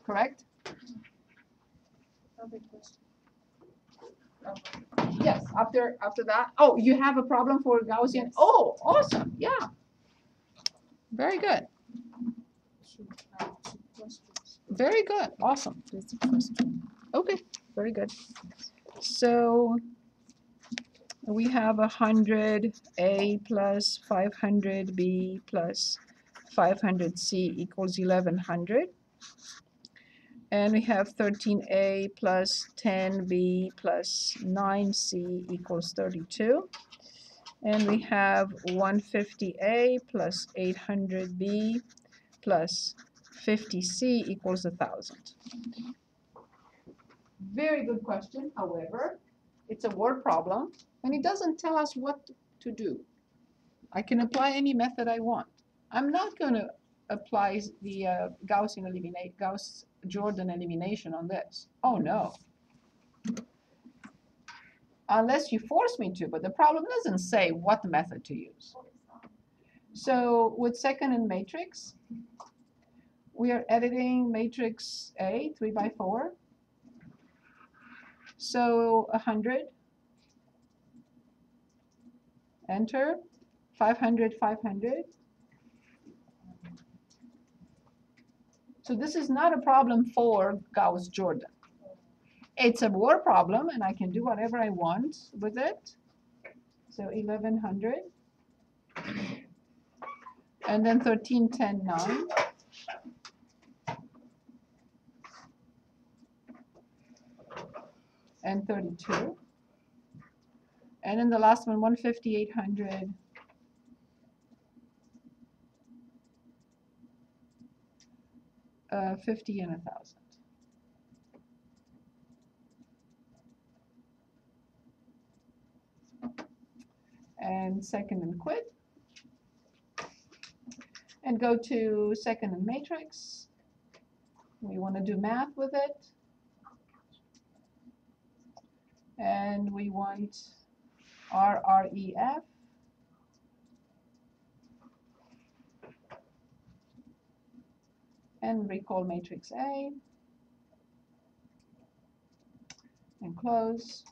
correct? Yes, after that. Oh, you have a problem for Gaussian? Yes. Oh, awesome, yeah. Very good. Very good, awesome. That's the question. Okay, very good. So we have 100A plus 500B plus 500C equals 1100. And we have 13A plus 10B plus 9C equals 32. And we have 150A plus 800B plus 50C equals 1000. Very good question. However, it's a word problem and it doesn't tell us what to do. I can apply any method I want. I'm not going to apply the Gauss-Jordan elimination on this. Oh no. Unless you force me to, but the problem doesn't say what method to use. So with second and matrix, we are editing matrix A, 3 by 4. So 100, enter, 500, 500. So this is not a problem for Gauss-Jordan. It's a word problem, and I can do whatever I want with it. So 1100. And then 13, 10, 9. And 32. And then the last one, 150, 800. Uh, 50 and 1000. And second and quit. And go to second and matrix. We want to do math with it. And we want RREF. And recall matrix A. And close.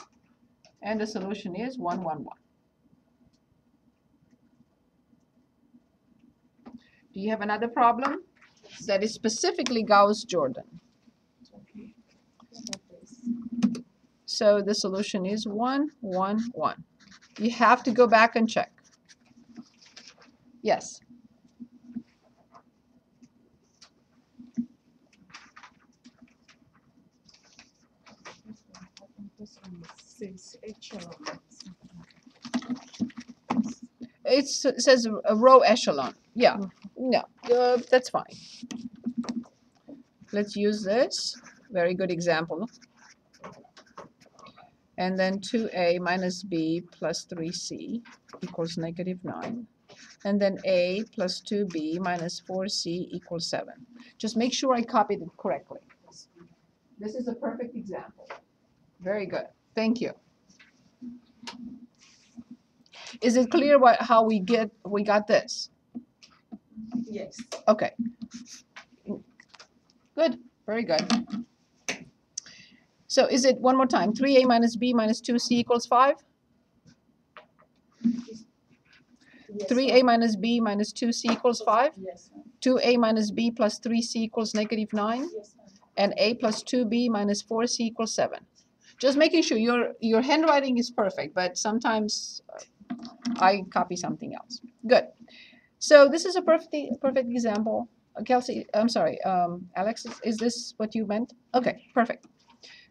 And the solution is 1, 1, 1. Do you have another problem that is specifically Gauss-Jordan? So the solution is 1, 1, 1. You have to go back and check. Yes. It says a row echelon. Yeah, no, that's fine. Let's use this. Very good example. And then 2a minus b plus 3c equals -9. And then a plus 2b minus 4c equals 7. Just make sure I copied it correctly. This is a perfect example. Very good. Thank you. Is it clear how we got this? Yes. Okay. Good. Very good. So is it, one more time, 3a minus b minus 2c equals 5? Yes, 3a minus b minus 2c equals 5? Yes. 2a minus b plus 3c equals -9? Yes. And a plus 2b minus 4c equals 7. Just making sure your handwriting is perfect, but sometimes I copy something else. Good. So this is a perfect example. Kelsey, I'm sorry, Alex, is this what you meant? Okay, perfect.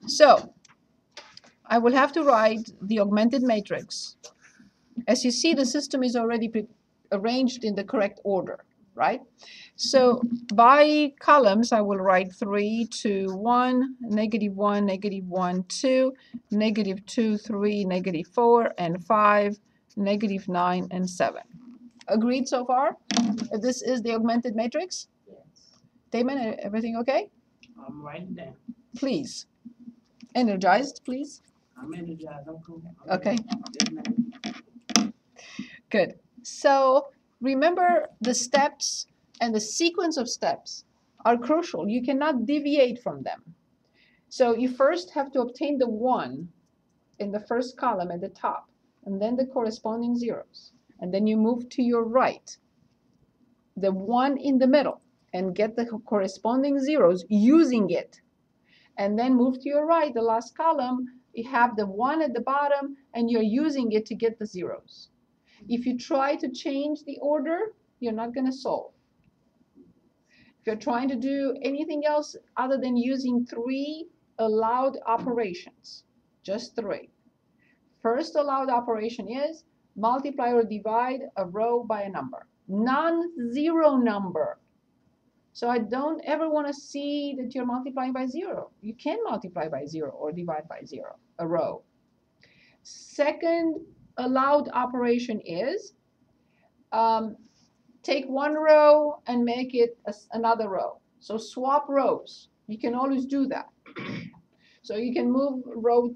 So I will have to write the augmented matrix. As you see, the system is already arranged in the correct order, right? So by columns, I will write 3, 2, 1, -1, -1, 2, -2, 3, -4, and 5, -9, and 7. Agreed so far? This is the augmented matrix? Yes. Damon, everything okay? I'm writing down. Please. Energized, please. I'm energized. I'm cool. Okay. Yes, ma'am. Good. So remember the steps and the sequence of steps are crucial. You cannot deviate from them. So you first have to obtain the 1 in the first column at the top, and then the corresponding zeros. And then you move to your right, the 1 in the middle, and get the corresponding zeros using it. And then move to your right, the last column, you have the 1 at the bottom, and you're using it to get the zeros. If you try to change the order, you're not going to solve. If you're trying to do anything else other than using 3 allowed operations, just 3. First allowed operation is multiply or divide a row by a number, non-zero number. So I don't ever want to see that you're multiplying by 0. You can multiply by 0 or divide by 0, a row. Second allowed operation is take one row and make it another row. So swap rows. You can always do that. So you can move row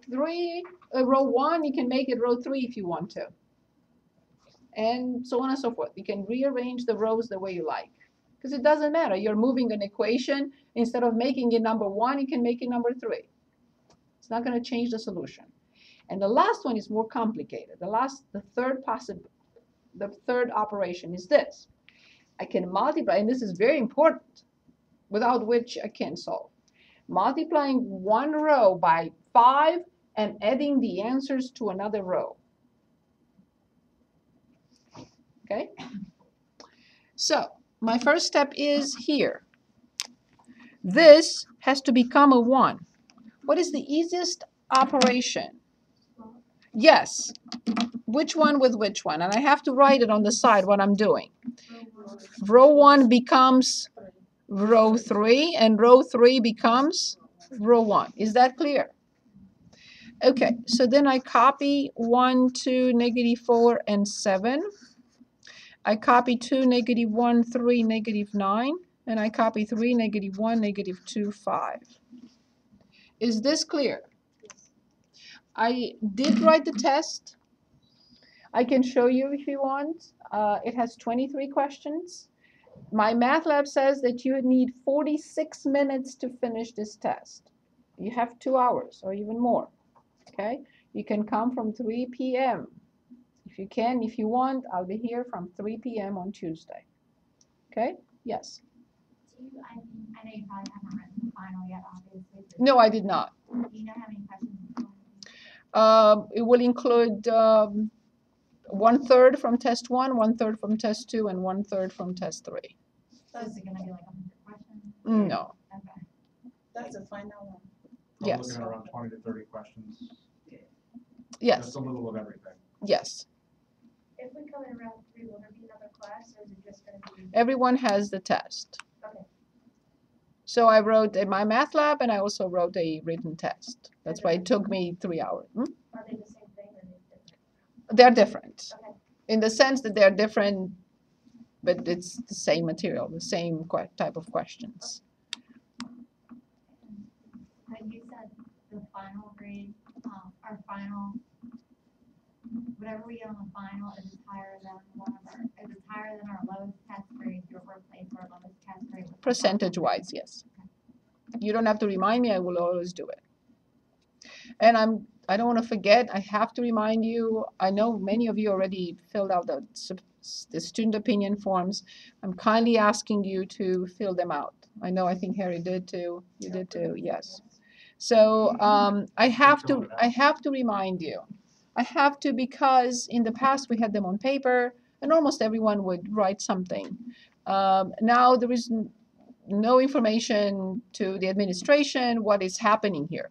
1, you can make it row 3 if you want to. And so on and so forth. You can rearrange the rows the way you like. Because it doesn't matter. You're moving an equation. Instead of making it number 1, you can make it number 3. It's not going to change the solution. And the last one is more complicated. The third operation is this. I can multiply, and this is very important, without which I can't solve. Multiplying one row by 5 and adding the answers to another row. Okay? So my first step is here. This has to become a 1. What is the easiest operation? Yes. Which one with which one? And I have to write it on the side what I'm doing. Row 1 becomes row 3, and row 3 becomes row 1. Is that clear? Okay, so then I copy 1, 2, -4, and 7. I copy 2, -1, 3, -9, and I copy 3, -1, -2, 5. Is this clear? I did write the test. I can show you if you want. It has 23 questions. My math lab says that you need 46 minutes to finish this test. You have 2 hours or even more. Okay? You can come from 3 p.m. If you can, if you want, I'll be here from 3 p.m. on Tuesday. Okay? Yes. I know you probably haven't written the final yet, obviously. No, I did not. Do you know how many questions? It will include 1/3 from test 1, 1/3 from test 2, and 1/3 from test 3. So is it going to be like 100 questions? No. Okay. That's the final one. I'm Yes. looking at around 20 to 30 questions. Yes. Just a little of everything. Yes. If we come in round 3, will there be another class, or is it just going to be? Everyone has the test. Okay. So I wrote in my math lab, and I also wrote a written test. That's why it took me 3 hours. Are they the same thing, or are they different? They're different Okay. in the sense that they're different, but it's the same material, the same type of questions. You said the final grade, our final, whatever we get on the final, if it's higher than if it's higher than our lowest test grade, you'll replace our lowest test grade with the Percentage-wise, yes. You don't have to remind me. I will always do it. And I don't want to forget. I have to remind you. I know many of you already filled out the student opinion forms. I'm kindly asking you to fill them out. I think Harry did too. You did too. Yes. So I have to remind you. I have to, because in the past we had them on paper and almost everyone would write something. Now there is no information to the administration what is happening here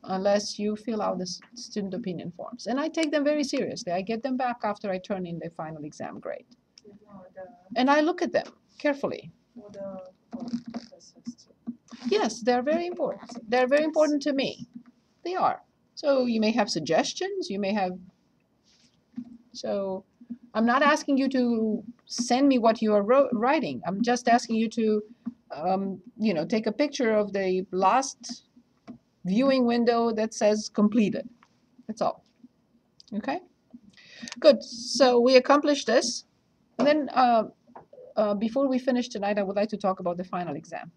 unless you fill out the student opinion forms. And I take them very seriously. I get them back after I turn in the final exam grade. And I look at them carefully. Yes, they're very important. They're very important to me. They are. So you may have suggestions. You may have. So I'm not asking you to send me what you are writing. I'm just asking you to, take a picture of the last viewing window that says completed. That's all. Okay? Good. So we accomplished this. And then before we finish tonight, I would like to talk about the final exam.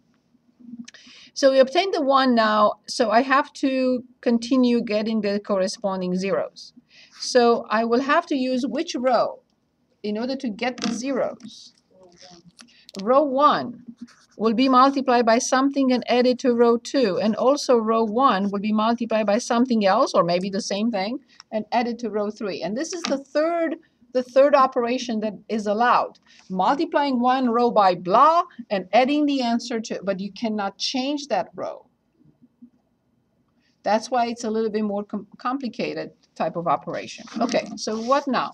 So we obtained the 1 now, so I have to continue getting the corresponding zeros. So I will have to use which row in order to get the zeros? Row 1 will be multiplied by something and added to row 2, and also row 1 will be multiplied by something else, or maybe the same thing, and added to row 3. And this is the third operation that is allowed. Multiplying one row by blah and adding the answer to, but you cannot change that row. That's why it's a little bit more complicated type of operation. Okay, so what now?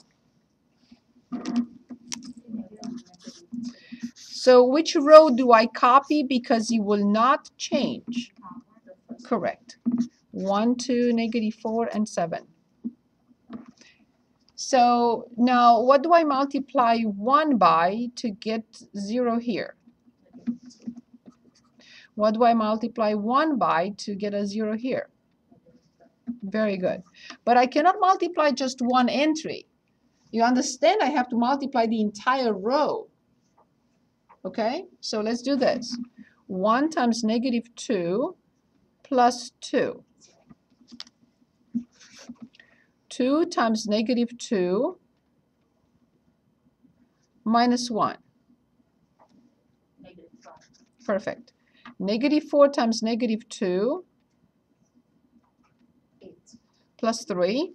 So which row do I copy because you will not change? Correct. 1, 2, -4, and 7. So now what do I multiply 1 by to get 0 here? What do I multiply 1 by to get a 0 here? Very good. But I cannot multiply just one entry. You understand I have to multiply the entire row. Okay, so let's do this. 1 times -2 plus 2. 2 times -2 minus 1. Perfect. -4 times -2 plus 3.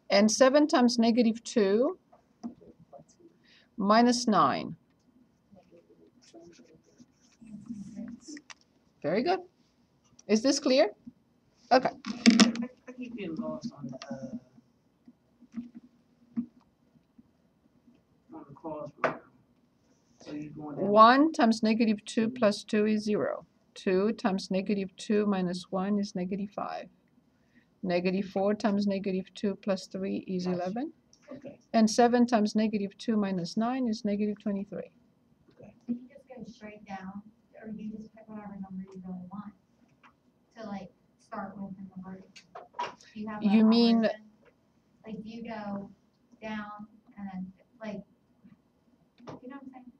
And 7 times -2 minus 9. Very good. Is this clear? Okay. I keep getting lost on the cross row. So you're going down. 1 times -2 plus 2 is 0. 2 times -2 minus 1 is -5. -4 times -2 plus 3 is 11. Okay. And 7 times -2 minus 9 is -23. So you just go straight down, or you just pick whatever number you really want to like start with in the root. Do you have You that mean- operation? Like, do you go down and then like, you know what I'm saying?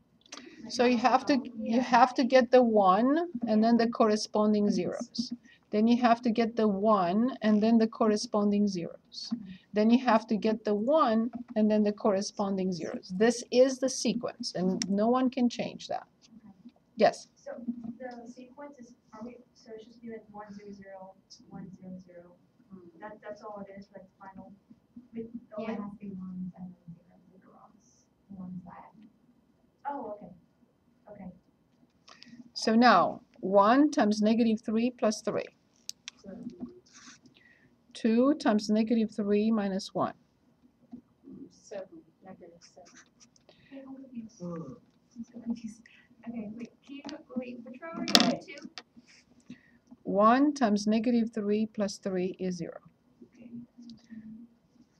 Like, So you have to get the 1 and then the corresponding zeros. Then you have to get the 1 and then the corresponding zeros. Then you have to get the 1 and then the corresponding zeros. This is the sequence and no one can change that. Yes. So the sequence is, so it's just be like 1 0 0 1 0 0. That's all it is, like final. With the Yeah, it only- has to be ones and then zeros, ones that. Oh, okay. Okay. So now 1 times -3 plus 3. 2 times -3 minus 1. 7, -7. Okay, I'm confused. Ugh. I'm so confused. Okay, wait, can you, wait, which row are you on, 2? 1 times -3 plus 3 is 0. Okay.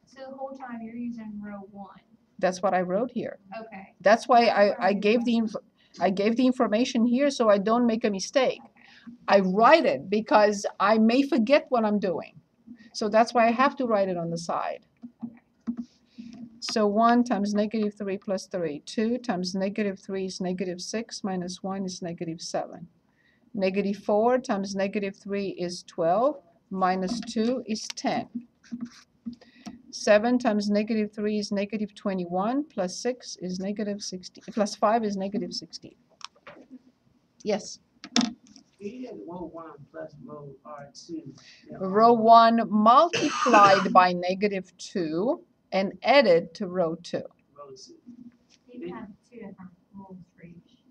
So the whole time you're using row 1. That's what I wrote here. Okay. That's why That's where I I gave I gave the information here so I don't make a mistake. I write it because I may forget what I'm doing. So that's why I have to write it on the side. So 1 times -3 plus 3. 2 times -3 is -6 minus 1 is -7. -4 times -3 is 12 minus 2 is 10. 7 times -3 is -21 plus 6 is -16 plus 5 is -16. Yes. You did row 1 plus row R2. Now, Row 1 multiplied by -2 and added to row 2. Row 2. You can have 2 different rules for each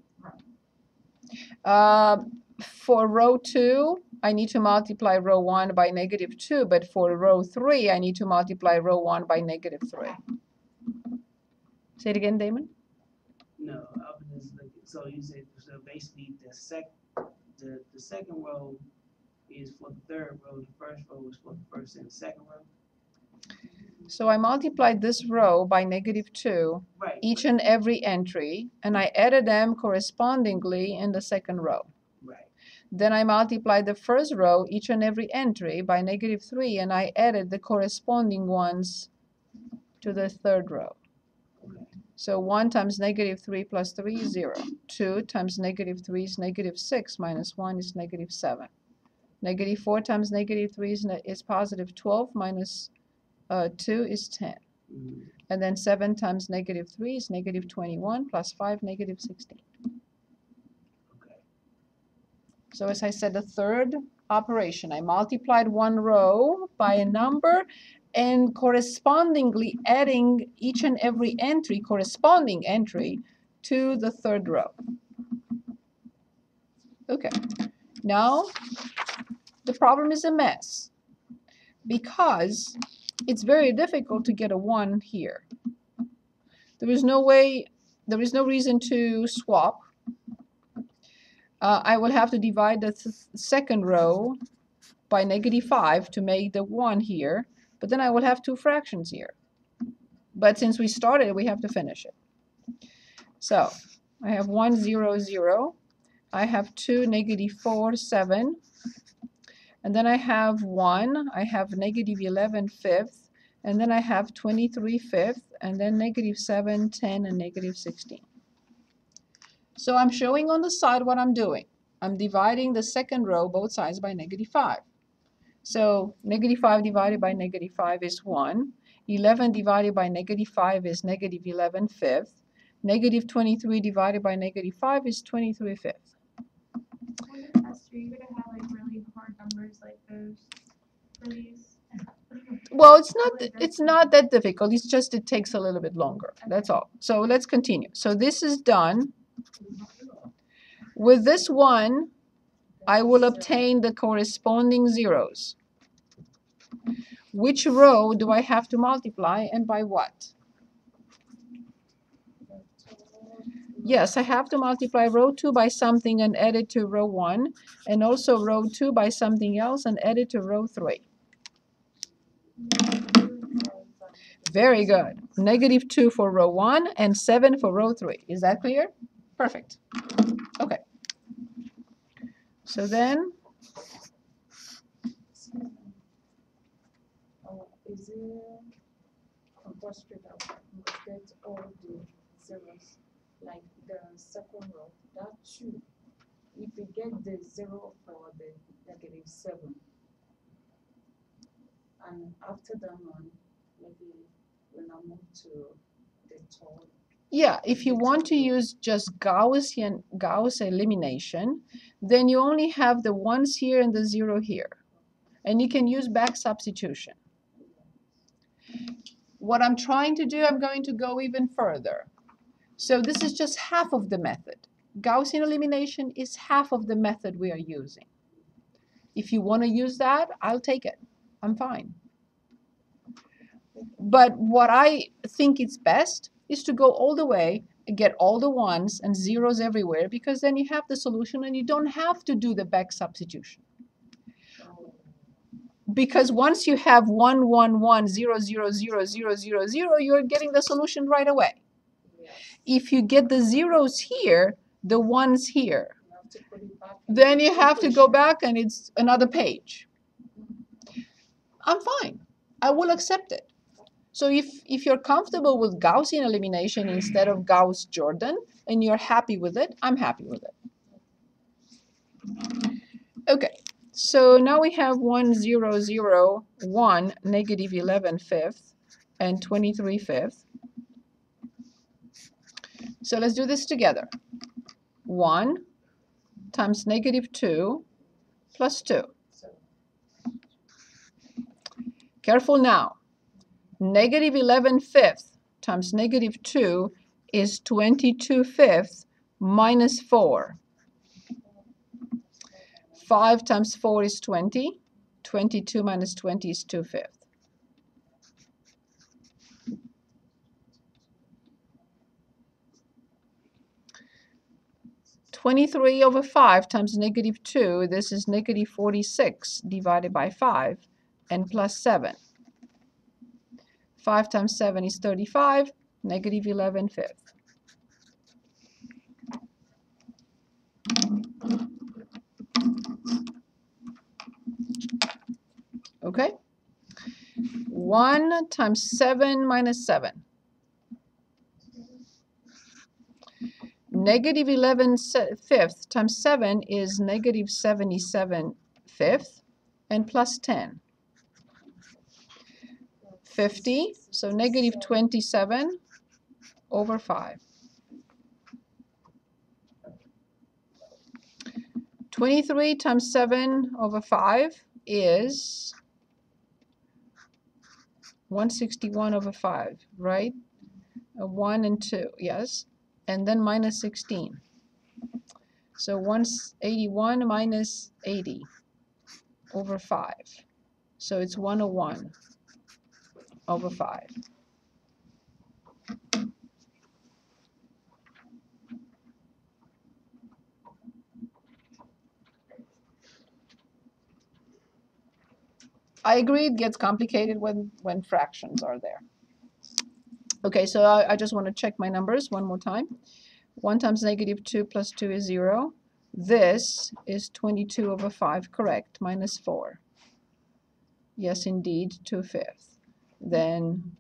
row. For row 2, I need to multiply row 1 by -2, but for row 3, I need to multiply row 1 by -3. Say it again, Damon. No, I was just looking, so you said, so basically the second row is for the third row, the first row is for the first and second row? So I multiplied this row by -2, Right. each and every entry, and I added them correspondingly in the second row. Right. Then I multiplied the first row, each and every entry, by -3, and I added the corresponding ones to the third row. Okay. So 1 times negative 3 plus 3 is 0. 2 times negative 3 is negative 6 minus 1 is negative 7. Negative 4 times negative 3 is positive 12 minus 2 is 10. Mm. And then 7 times negative 3 is negative 21 plus 5, negative 16. Okay. So as I said, the third operation, I multiplied one row by a number and correspondingly adding each and every entry, corresponding entry, to the third row. Okay, now the problem is a mess because it's very difficult to get a 1 here. There is no way, there is no reason to swap. I will have to divide the second row by negative 5 to make the 1 here, but then I will have two fractions here. But since we started, we have to finish it. So I have 1, 0, 0. I have 2, negative 4, 7. And then I have 1. I have negative 11 fifth. And then I have 23 fifth. And then negative 7, 10, and negative 16. So I'm showing on the side what I'm doing. I'm dividing the second row, both sides, by negative 5. So negative 5 divided by negative 5 is 1. 11 divided by negative 5 is negative 11 fifth. Negative 23 divided by negative 5 is 23 fifth. When the test, are you gonna have like really hard numbers like those for these? Well, it's not that difficult. It's just it takes a little bit longer. That's all. So let's continue. So this is done. With this one, I will obtain the corresponding zeros. Which row do I have to multiply and by what? Yes, I have to multiply row 2 by something and add it to row 1, and also row 2 by something else and add it to row 3. Very good. Negative 2 for row 1 and 7 for row 3. Is that clear? Perfect. Okay. So then, Is it compulsory that we get all the zeros, like the second row, that 2, if we get the 0 for the negative 7, and after that one, maybe when I move to the third. yeah, if you want to use just Gauss elimination, then you only have the 1s here and the 0 here. And you can use back substitution. What I'm trying to do, I'm going to go even further. So this is just half of the method. Gaussian elimination is half of the method we are using. If you want to use that, I'll take it. I'm fine. But what I think is best is to go all the way and get all the 1s and 0s everywhere, because then you have the solution and you don't have to do the back substitution. Because once you have 1, 1, 1, 0, 0, 0, 0, 0, 0, you're getting the solution right away. If you get the zeros here, the 1s here, then you have to go back and it's another page. I'm fine. I will accept it. So if you're comfortable with Gaussian elimination instead of Gauss-Jordan and you're happy with it, I'm happy with it. Okay. So now we have 1, 0, 0, 1, negative 11 fifth, and 23 fifth. So let's do this together. 1 times negative 2 plus 2. Careful now. Negative 11 fifth times negative 2 is 22 fifths minus 4. 5 times 4 is 20. 22 minus 20 is 2 fifths. (23 over 5 times negative 2, this is negative 46 divided by 5, and plus 7. 5 times 7 is 35, negative 11 fifths. Okay? 1 times 7 minus 7. Negative 11 fifth times 7 is negative 77 fifth, and plus 10. 50, so negative 27 over 5. 23 times 7 over 5 is 161 over 5, right? 1 and 2, yes. And then minus 16. So 181 minus 80 over 5. So it's 101 over 5. I agree it gets complicated when fractions are there. Okay, so I just want to check my numbers one more time. 1 times negative 2 plus 2 is 0. This is 22 over 5, correct, minus 4. Yes, indeed, 2/5. Then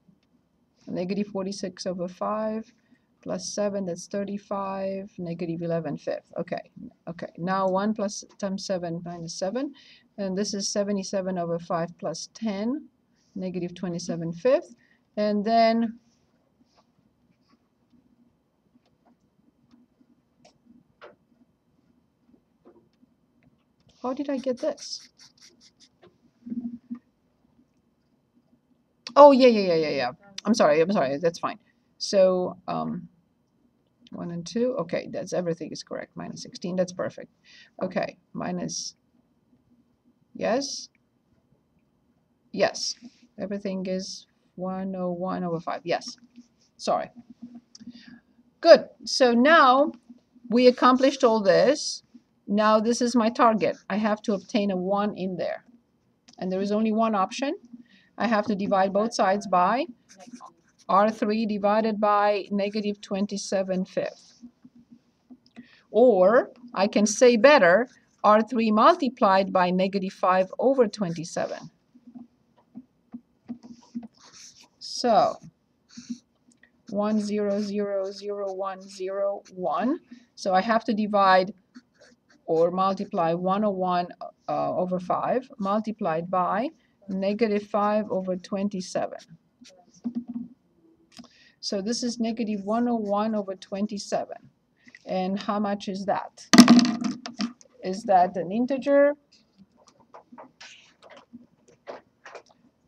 negative 46 over 5 plus 7, that's 35, negative 11/5. Okay, okay. Now 1 plus times 7 minus 7. And this is 77 over 5 plus 10, negative 27/5. And then how did I get this? Oh, yeah. I'm sorry, that's fine. So 1 and 2, okay, that's everything is correct. Minus 16, that's perfect. Okay, minus, yes, yes, everything is 101 over 5, yes, sorry. Good, so now we accomplished all this. Now this is my target. I have to obtain a 1 in there. And there is only one option. I have to divide both sides by R3 divided by negative 27/5. Or I can say better, R3 multiplied by negative 5 over 27. So 1 0 0 0 1 0 1. So I have to divide or multiply 101 over 5 multiplied by negative 5 over 27. So this is negative 101 over 27. And how much is that? Is that an integer?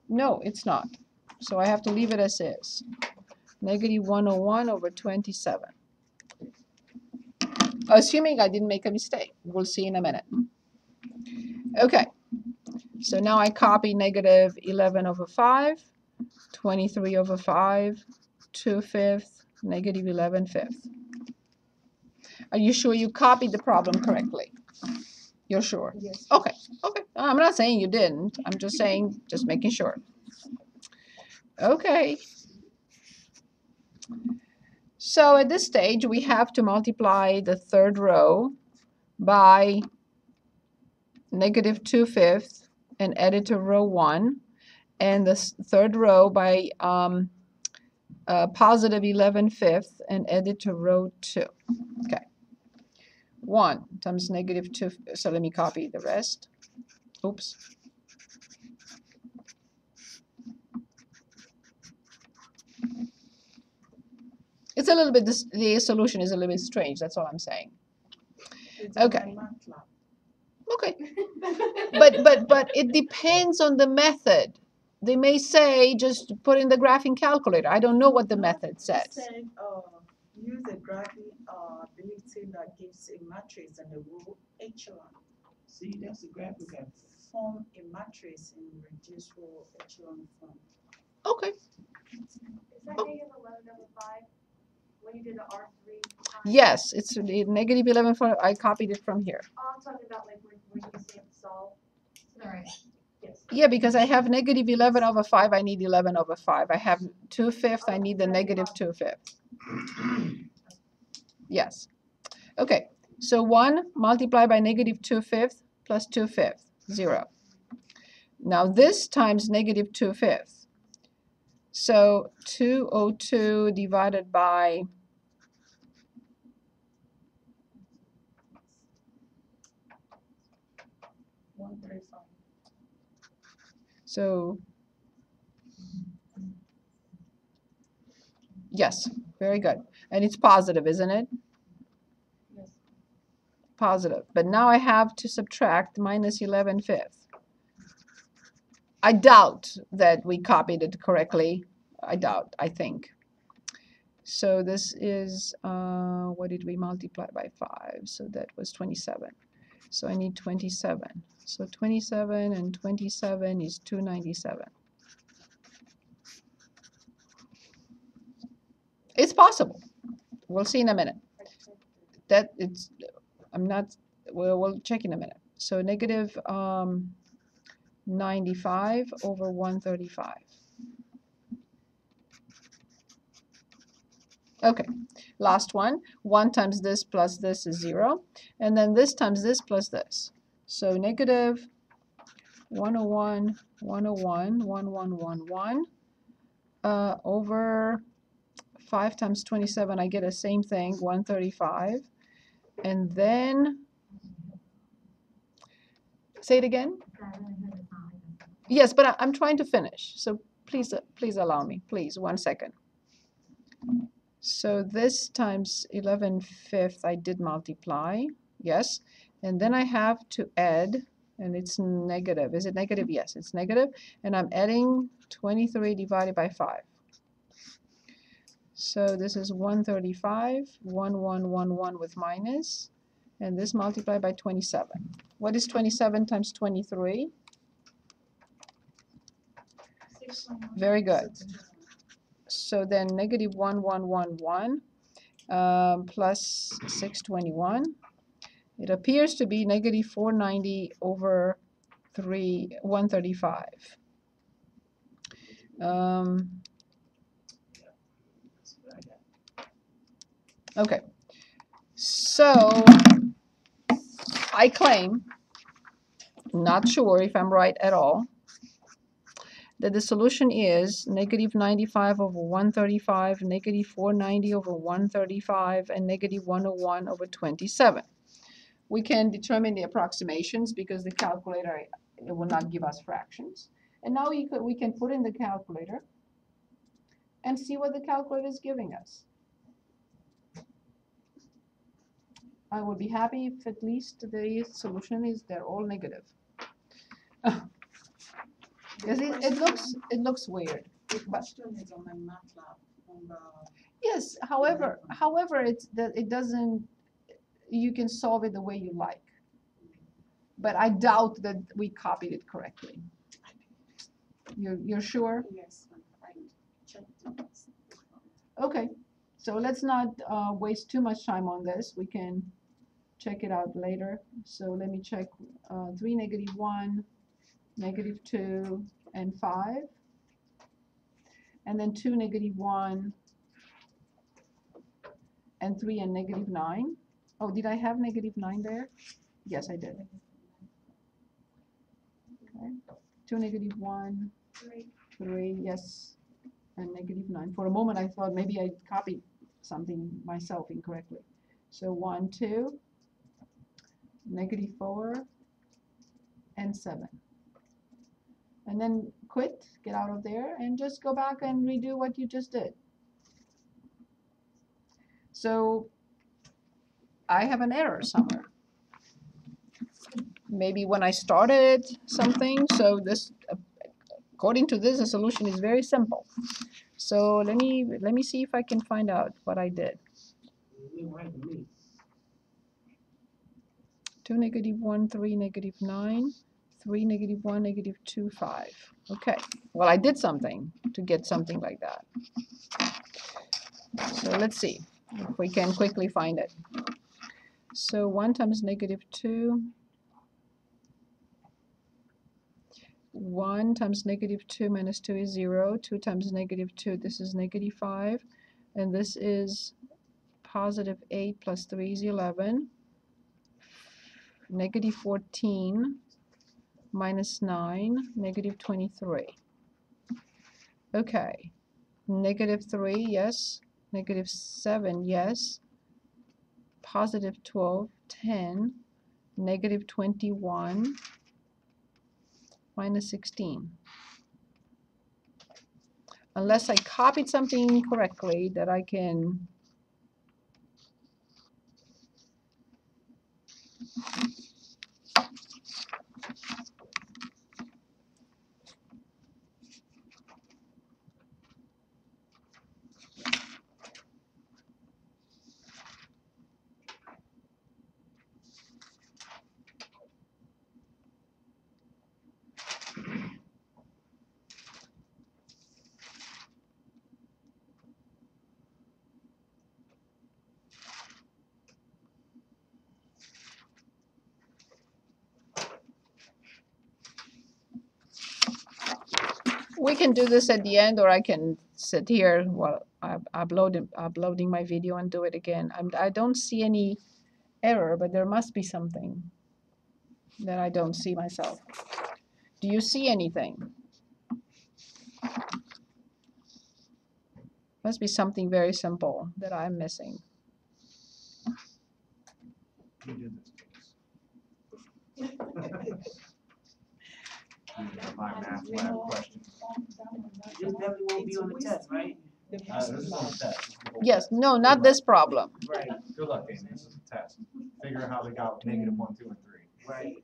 No, it's not. So I have to leave it as is. Negative 101 over 27. Assuming I didn't make a mistake. We'll see in a minute. Okay. So now I copy negative 11 over 5, 23 over 5, 2/5, negative 11/5. Are you sure you copied the problem correctly? You're sure? Yes. Okay, okay. I'm not saying you didn't. I'm just saying, just making sure. Okay. So at this stage, we have to multiply the third row by negative 2/5 and add it to row 1, and the third row by positive 11/5 and add it to row 2. Okay. 1 times negative 2, so let me copy the rest. Oops. It's a little bit, the solution is a little bit strange, that's all I'm saying. Okay. Okay. But it depends on the method. They may say just put in the graphing calculator. I don't know what the method says. Said, use a graphing ability that gives a matrix and a row echelon. See, that's a graphic calculator. Form a matrix in reduced row echelon form. Okay. Is that negative 11 over 5 when you did the R3? Yes, it's the negative 11. I copied it from here. Oh, I'm talking about like when you say solve. Sorry. Yes. Yeah, because I have negative 11 over 5. I need 11 over 5. I have 2/5. I need the negative 2/5. Yes. Okay. So 1 multiplied by negative 2/5 plus 2/5, 0. Now this times negative 2/5. So 202 divided by 135. So, yes, very good. And it's positive, isn't it? Yes. Positive. But now I have to subtract minus 11/5. I doubt that we copied it correctly. I doubt, I think. So this is, what did we multiply by 5? So that was 27. So I need 27. So 27 and 27 is 297. It's possible. We'll see in a minute. I checked it. That it's, I'm not, we'll check in a minute. So negative 95 over 135. Okay, last one. 1 times this plus this is 0. And then this times this plus this. So negative 101, 101, 1111 over 5 times 27. I get the same thing, 135. And then, say it again. 7 Yes, but I'm trying to finish. So please, please allow me. Please, 1 second. So this times 11/5 I did multiply, yes, and then I have to add, and it's negative. Is it negative? Yes, it's negative, and I'm adding 23 divided by 5. So this is 135, 1111 with minus, and this multiplied by 27. What is 27 times 23? 611. Very good. 61. So then negative 1111 plus 621. It appears to be negative 490 over 135. That's what I got. Okay, so I claim, not sure if I'm right at all, that the solution is negative 95 over 135, negative 490 over 135, and negative 101 over 27. We can determine the approximations because the calculator, it will not give us fractions. And now we can put in the calculator and see what the calculator is giving us. I would be happy if at least the solution is they're all negative. Because it looks weird. The But question is on my MATLAB, on the, yes, however, it doesn't, you can solve it the way you like. But I doubt that we copied it correctly. You're sure? yes, I checked it. Okay, so let's not waste too much time on this. We can check it out later. So let me check 3, negative 1, negative 2, and 5. And then 2, negative 1, and 3, and negative 9. Oh, did I have negative 9 there? Yes, I did. Okay. 2, negative 1, 3, yes, and negative 9. For a moment, I thought maybe I copied something myself incorrectly. So 1, 2, negative 4, and 7. And then quit, get out of there, and just go back and redo what you just did. So I have an error somewhere. Maybe when I started something, so this, according to this, the solution is very simple. So let me see if I can find out what I did. It looked right to me. 2, negative 1, 3, negative 9, 3, negative 1, negative 2, 5. Okay, well, I did something to get something like that. So let's see if we can quickly find it. So 1 times negative 2, 1 times negative 2 minus 2 is 0. 2 times negative 2, this is negative 5. And this is positive 8 plus 3 is 11. Negative 14 minus 9, negative 23. Okay, negative 3, yes. Negative 7, yes. Positive 12, 10. Negative 21. minus 16. Unless I copied something incorrectly that I can. We can do this at the end, or I can sit here while I'm uploading my video and do it again. I don't see any error, but there must be something that I don't see myself. Do you see anything? Must be something very simple that I'm missing. You did this case. My math lab question. This definitely won't be on the test, right? The This passing is on line. the test. This is the whole Yes, test. no, not this problem. Right, Good luck, Amy. This is a test. Figure out how they got negative 1, 2, and 3. right.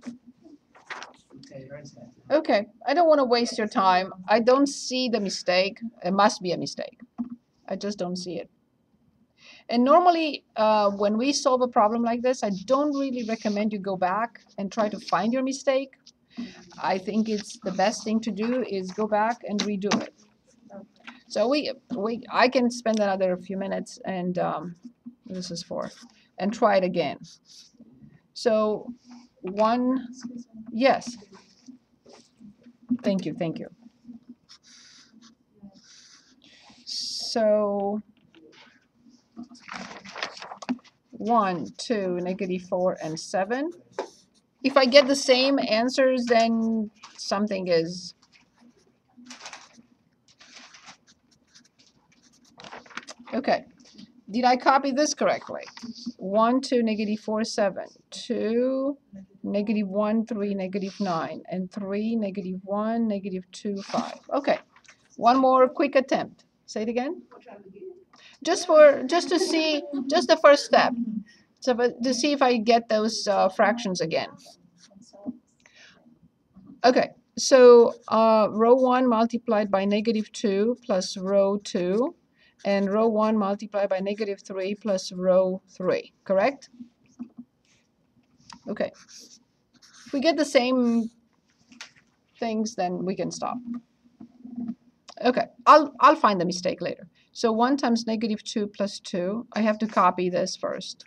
Okay, hers has it. Okay, I don't want to waste your time. I don't see the mistake. It must be a mistake. I just don't see it. And normally, when we solve a problem like this, I don't really recommend you go back and try to find your mistake. I think it's the best thing to do is go back and redo it. So I can spend another few minutes and this is 4, and try it again. So yes. Thank you. So 1, 2, -4, and 7. If I get the same answers, then something is. Okay. Did I copy this correctly? 1, 2, -4, 7. 2, -1, 3, -9. And 3, -1, -2, 5. Okay. One more quick attempt. Say it again. Just to see, just the first step. So to see if I get those fractions again. Okay, so row 1 multiplied by -2 plus row 2, and row 1 multiplied by -3 plus row 3, correct? Okay. If we get the same things, then we can stop. Okay, I'll find the mistake later. So 1 times -2 plus 2, I have to copy this first.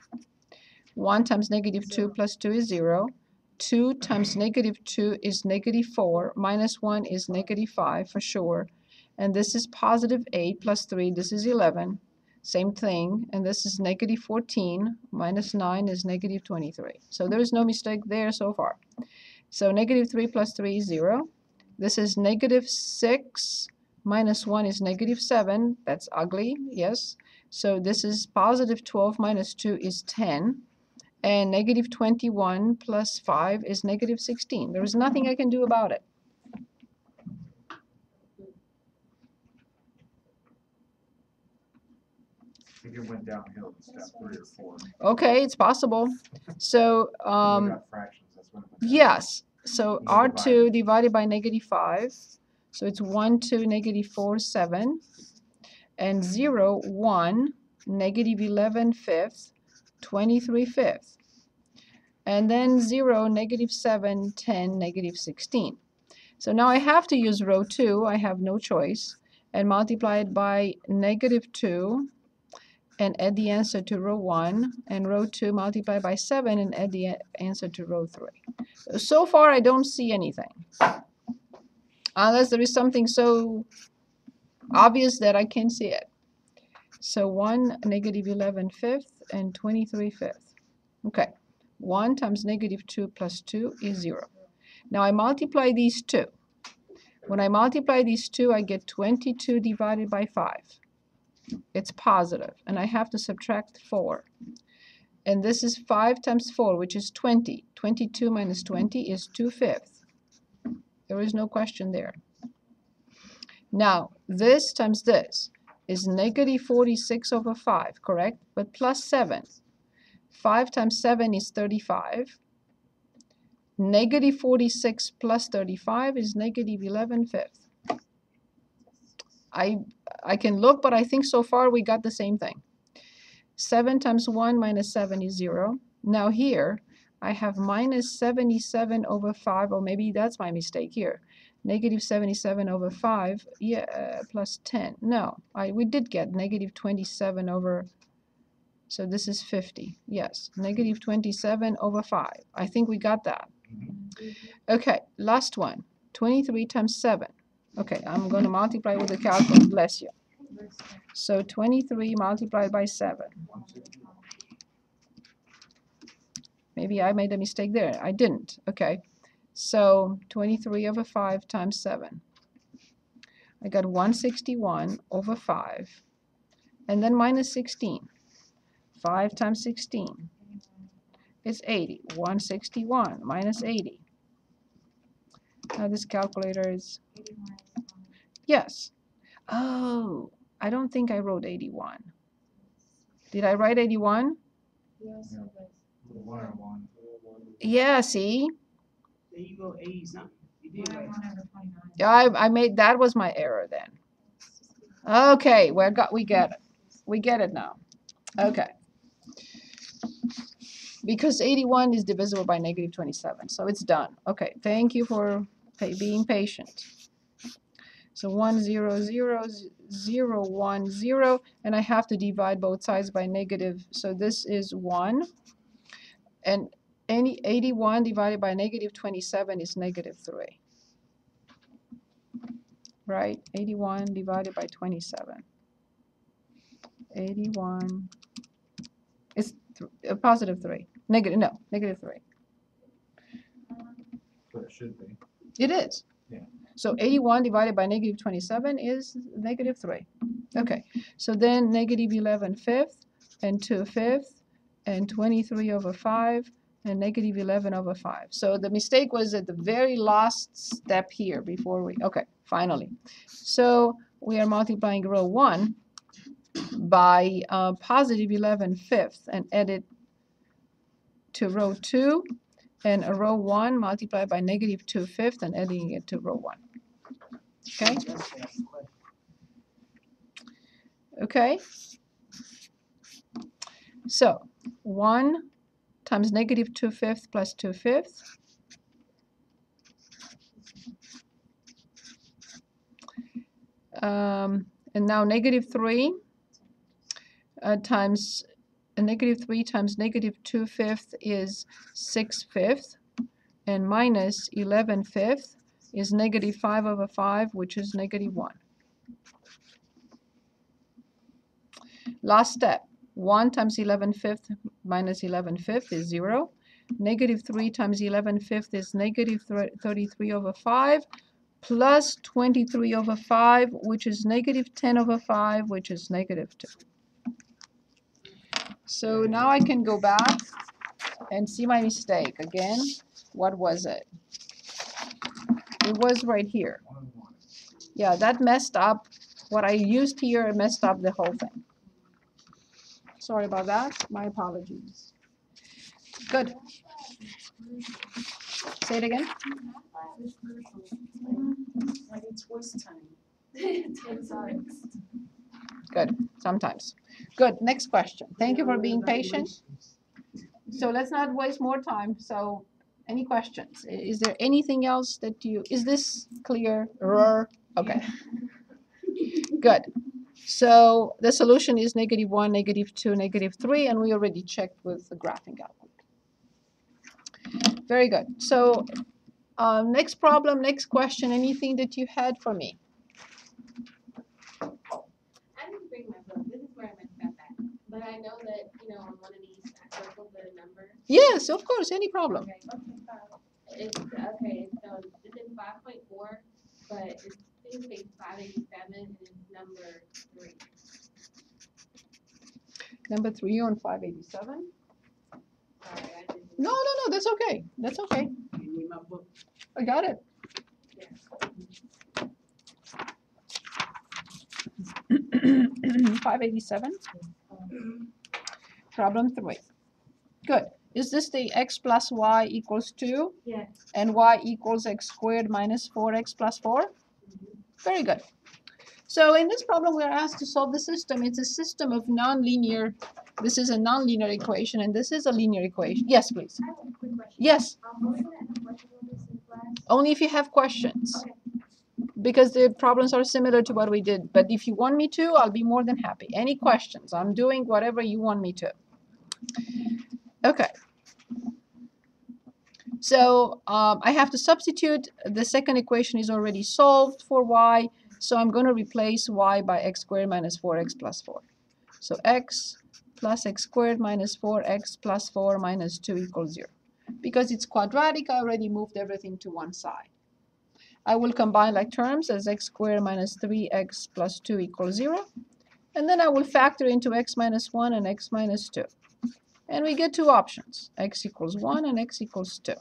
1 times -2 plus 2 is 0. 2 times -2 is -4. Minus 1 is -5 for sure. And this is +8 plus 3. This is 11. Same thing. And this is -14. Minus 9 is -23. So there is no mistake there so far. So -3 plus 3 is 0. This is -6. Minus 1 is -7. That's ugly, yes. So this is +12 minus 2 is 10. And -21 plus 5 is -16. There is nothing I can do about it. I think it went downhill in step 3 or 4. Okay, it's possible. So, We got fractions. That's when it went down. yes. So You R2 divided by -5. So it's 1, 2, -4, 7. And 0, 1, -11 fifths, 23 fifths. And then 0, -7, 10, -16. So now I have to use row 2. I have no choice. And multiply it by -2 and add the answer to row 1. And row 2 multiply by 7 and add the answer to row 3. So far I don't see anything. Unless there is something so obvious that I can't see it. So 1, -11 fifths and 23 fifths. Okay. 1 times -2 plus 2 is 0. Now I multiply these two. When I multiply these two, I get 22 divided by 5. It's positive, and I have to subtract 4. And this is 5 times 4, which is 20. 22 minus 20 is 2 fifths. There is no question there. Now, this times this is negative 46 over 5, correct? But plus 7. 5 times 7 is 35. Negative 46 plus 35 is negative 11/5. I can look, but I think so far we got the same thing. 7 times 1 minus 7 is 0. Now here, I have minus 77 over 5, or maybe that's my mistake here. Negative 77 over 5, yeah, plus 10. No, we did get negative 27 over, so this is 50. Yes, negative 27 over 5. I think we got that. Okay, last one. 23 times 7. Okay, I'm going to multiply with the calculator, bless you. So 23 multiplied by 7. Maybe I made a mistake there. I didn't. Okay, so 23 over 5 times 7. I got 161 over 5. And then minus 16. 5 times 16 is 80. 161 minus 80. Now this calculator is, yes. Oh, I don't think I wrote 81. Did I write 81? Yes, Yeah. One and one. Yeah, see? There you go, 80 something. You did right. 1 over 29. Yeah, I made, that was my error then. Okay, we get it. We get it now. Okay. Because 81 is divisible by negative 27, so it's done. Okay, thank you for being patient. So 1, 0, 0, 0, 1, 0, and I have to divide both sides by negative, so this is 1. And any 81 divided by negative 27 is negative 3. Right? 81 divided by 27. 81 is positive 3. Negative 3. But it should be. It is. Yeah. So 81 divided by negative 27 is negative 3. Okay, so then negative 11/5 and 2/5 and 23 over 5 and negative 11 over 5. So the mistake was at the very last step here before we, okay, finally. So we are multiplying row 1 by positive 11/5 and add it to row 2, and a row 1 multiplied by negative 2/5 and adding it to row 1. Okay? That's the question. Okay? So 1 times negative 2/5 plus 2/5. And now negative 3 times negative 3 times negative 2/5 is 6/5, and minus 11/5 is negative 5 over 5, which is negative 1. Last step, 1 times 11/5 minus 11/5 is 0. Negative 3 times 11/5 is negative 33 over 5, plus 23 over 5, which is negative 10 over 5, which is negative 2. So now I can go back and see my mistake again. What was it? It was right here. One and one. Yeah, that messed up. What I used here messed up the whole thing. Sorry about that. My apologies. Good. Say it again. Like it's waste time. Good. Sometimes. Good. Next question. Thank you for being patient. So let's not waste more time. So any questions? Is there anything else that is this clear? Okay. Good. So the solution is negative 1, negative 2, negative 3, and we already checked with the graphing calculator. Very good. So next problem, next question, anything that you had for me? I didn't bring my book. This is where I messed up at. But I know that, on one of these, I circled the number. Yes, of course, any problem. Okay. It's in 5.4, but it's page 587 and it's number 3. Number 3 on 587? Sorry, I didn't. No, that's okay. That's okay. You need my book. I got it. Yeah. 587. Problem 3. Good. Is this the x plus y equals 2 Yeah. and y equals x squared minus 4x plus 4? Very good. So in this problem, we're asked to solve the system. It's a system of nonlinear. This is a nonlinear equation, and this is a linear equation. Yes, please. I have a quick question. Yes, Are we gonna end up working on this in class? only if you have questions. Okay. Because the problems are similar to what we did. But if you want me to, I'll be more than happy. Any questions? I'm doing whatever you want me to. Okay. So I have to substitute. The second equation is already solved for y. So I'm going to replace y by x squared minus 4x plus 4. So x plus x squared minus 4x plus 4 minus 2 equals 0. Because it's quadratic, I already moved everything to one side. I will combine like terms as x squared minus 3x plus 2 equals 0. And then I will factor into x minus 1 and x minus 2. And we get two options, x equals 1 and x equals 2.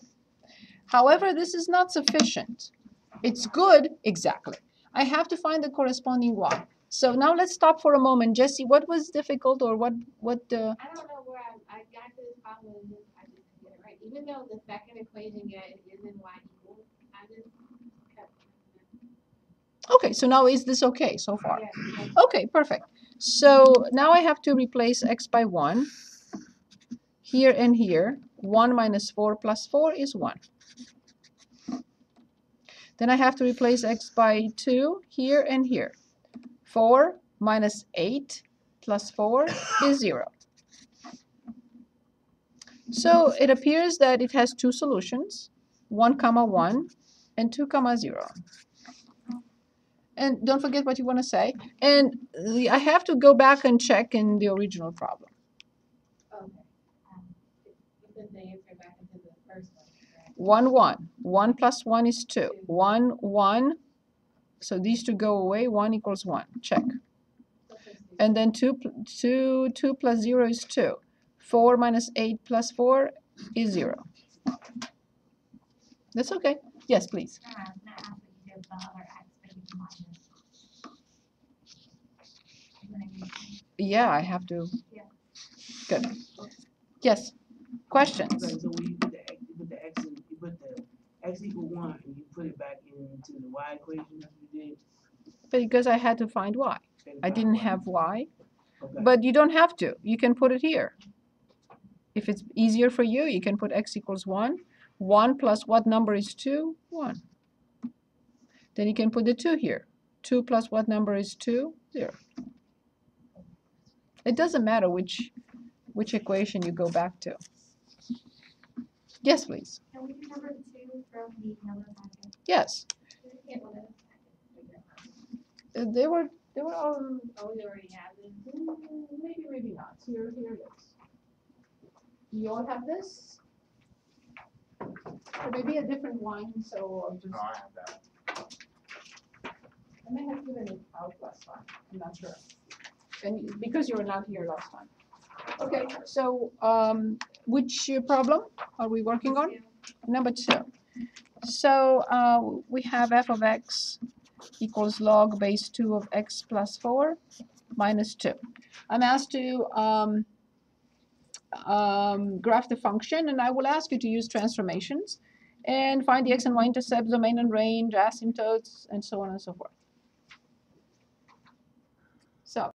However, this is not sufficient. It's good, exactly. I have to find the corresponding y. So now let's stop for a moment. Jesse, what was difficult or what I don't know where I got to this problem and just, I just didn't get it right. Even though the second equation, yeah, it is in y equals, I just kept. Okay, so now is this okay so far? Yeah. Okay, perfect. So now I have to replace x by 1. Here and here, 1 minus 4 plus 4 is 1. Then I have to replace x by 2 here and here. 4 minus 8 plus 4 is 0. So it appears that it has two solutions, 1 comma 1 and 2 comma 0. And don't forget what you want to say. And I have to go back and check in the original problem. Okay. You put the answer back into the first one, right? 1, 1. 1 plus 1 is 2. 1, 1. So these two go away. 1 equals 1. Check. And then 2 plus 0 is 2. 4 minus 8 plus 4 is 0. That's okay. Yes, please. Can I ask what you did with the other x, but you combined it? You know what I mean? Yeah, I have to. Yeah. Good. Yes. Questions? Okay, so when you put the x in, you put the x equal 1 and you put it back into the y equation that you did. Because I had to find y. and I find didn't y. have y. Okay. But you don't have to. You can put it here. If it's easier for you, you can put x equals 1. 1 plus what number is 2? 1. Then you can put the 2 here. 2 plus what number is 2? 0. It doesn't matter which equation you go back to. Yes, please. Can we do number 2 from the yellow packet? Yes. Yeah, well, that's- They were all Oh, we already have it. maybe not. Here it is. You all have this? Or maybe a different one, so I'll just. No, I have that. I may have given it out last time. I'm not sure. And because you were not here last time. Okay, so which problem are we working on? Number 2. So we have f of x equals log base 2 of x plus 4 minus 2. I'm asked to graph the function, and I will ask you to use transformations and find the x and y intercepts, domain and range, asymptotes, and so on and so forth. So